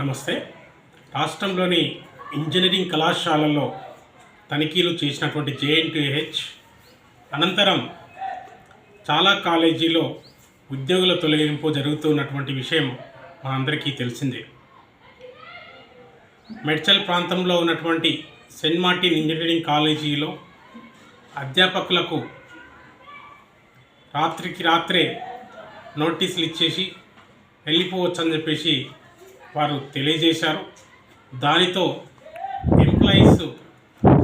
నమస్తే. రాష్ట్రంలోని ఇంజనీరింగ్ కళాశాలల్లో తనిఖీలు చేసినటువంటి జేఎన్టీయూహెచ్ అనంతరం చాలా కాలేజీలో ఉద్యోగుల తొలగింపు జరుగుతున్నటువంటి విషయం మనందరికీ తెలిసిందే. మెడ్చల్ ప్రాంతంలో ఉన్నటువంటి సెయింట్ మార్టిన్ ఇంజనీరింగ్ కాలేజీలో అధ్యాపకులకు రాత్రికి రాత్రే నోటీసులు ఇచ్చేసి వెళ్ళిపోవచ్చని చెప్పేసి వారు తెలియజేశారు. దానితో ఎంప్లాయీస్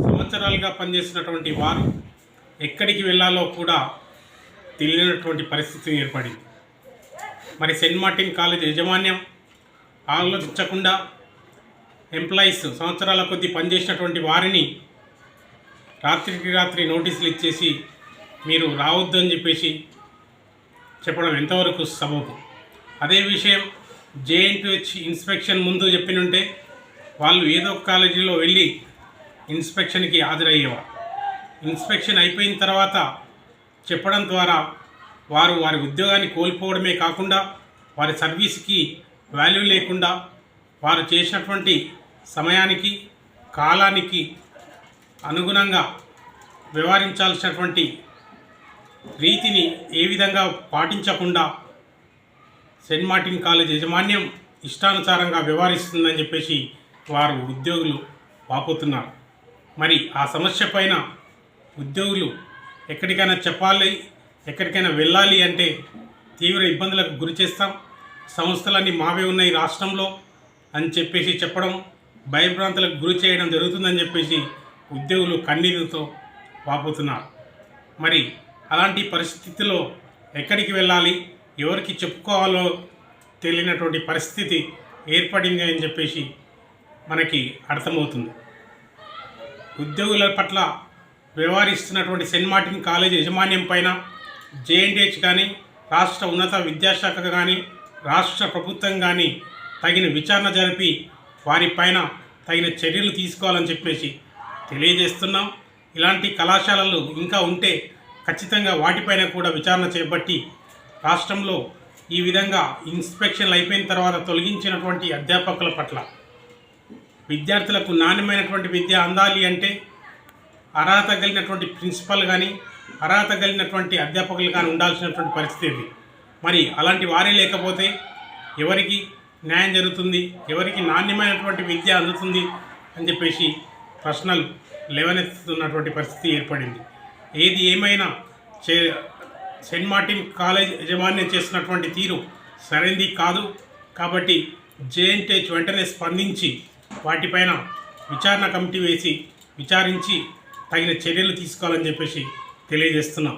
సంవత్సరాలుగా పనిచేసినటువంటి వారు ఎక్కడికి వెళ్ళాలో కూడా తెలియనటువంటి పరిస్థితి ఏర్పడింది. మరి సెయింట్ మార్టిన్ కాలేజ్ యాజమాన్యం ఆలోచించకుండా ఎంప్లాయీస్ సంవత్సరాల కొద్దీ పనిచేసినటువంటి వారిని రాత్రికి రాత్రి నోటీసులు ఇచ్చేసి మీరు రావద్దు అని చెప్పేసి చెప్పడం ఎంతవరకు సబబు? అదే విషయం జేఎన్టీయూహెచ్ ఇన్స్పెక్షన్ ముందు చెప్పినుంటే వాళ్ళు ఏదో ఒక కాలేజీలో వెళ్ళి ఇన్స్పెక్షన్కి హాజరయ్యేవారు. ఇన్స్పెక్షన్ అయిపోయిన తర్వాత చెప్పడం ద్వారా వారు వారి ఉద్యోగాన్ని కోల్పోవడమే కాకుండా వారి సర్వీస్కి వాల్యూ లేకుండా వారు చేసినటువంటి సమయానికి కాలానికి అనుగుణంగా వ్యవహరించాల్సినటువంటి రీతిని ఏ విధంగా పాటించకుండా సెయింట్ మార్టిన్ కాలేజ్ యాజమాన్యం ఇష్టానుసారంగా వ్యవహరిస్తుందని చెప్పేసి వారు ఉద్యోగులు వాపోతున్నారు. మరి ఆ సమస్య పైన ఉద్యోగులు ఎక్కడికైనా చెప్పాలి, ఎక్కడికైనా వెళ్ళాలి అంటే తీవ్ర ఇబ్బందులకు గురి చేస్తాం, సంస్థలన్నీ మావే ఉన్నాయి రాష్ట్రంలో అని చెప్పేసి చెప్పడం, భయభ్రాంతులకు గురి చేయడం జరుగుతుందని చెప్పేసి ఉద్యోగులు కన్నీరుతో వాపోతున్నారు. మరి అలాంటి పరిస్థితిలో ఎక్కడికి వెళ్ళాలి, ఎవరికి చెప్పుకోవాలో తెలియనటువంటి పరిస్థితి ఏర్పడింది అని చెప్పేసి మనకి అర్థమవుతుంది. ఉద్యోగుల పట్ల వ్యవహరిస్తున్నటువంటి సెయింట్ మార్టిన్ కాలేజ్ యాజమాన్యం పైన జేఎన్టీయూహెచ్ కానీ, రాష్ట్ర ఉన్నత విద్యాశాఖ కానీ, రాష్ట్ర ప్రభుత్వం కానీ తగిన విచారణ జరిపి వారిపైన తగిన చర్యలు తీసుకోవాలని చెప్పేసి తెలియజేస్తున్నాం. ఇలాంటి కళాశాలలు ఇంకా ఉంటే ఖచ్చితంగా వాటిపైన కూడా విచారణ చేపట్టి రాష్ట్రంలో ఈ విధంగా ఇన్స్పెక్షన్లు అయిపోయిన తర్వాత తొలగించినటువంటి అధ్యాపకుల పట్ల విద్యార్థులకు నాణ్యమైనటువంటి విద్య అందాలి అంటే అర్హత కలిగినటువంటి ప్రిన్సిపల్ కానీ, అర్హత కలిగినటువంటి అధ్యాపకులు కానీ ఉండాల్సినటువంటి పరిస్థితి. మరి అలాంటి వారే లేకపోతే ఎవరికి న్యాయం జరుగుతుంది, ఎవరికి నాణ్యమైనటువంటి విద్య అందుతుంది అని చెప్పేసి ప్రశ్నలు లేవనెత్తుతున్నటువంటి పరిస్థితి ఏర్పడింది. ఏది ఏమైనా సెయింట్ మార్టిన్ కాలేజ్ యాజమాన్యం చేస్తున్నటువంటి తీరు సరైనది కాదు. కాబట్టి జేఎన్టీయూహెచ్ వెంటనే స్పందించి వాటిపైన విచారణ కమిటీ వేసి విచారించి తగిన చర్యలు తీసుకోవాలని చెప్పేసి తెలియజేస్తున్నాం.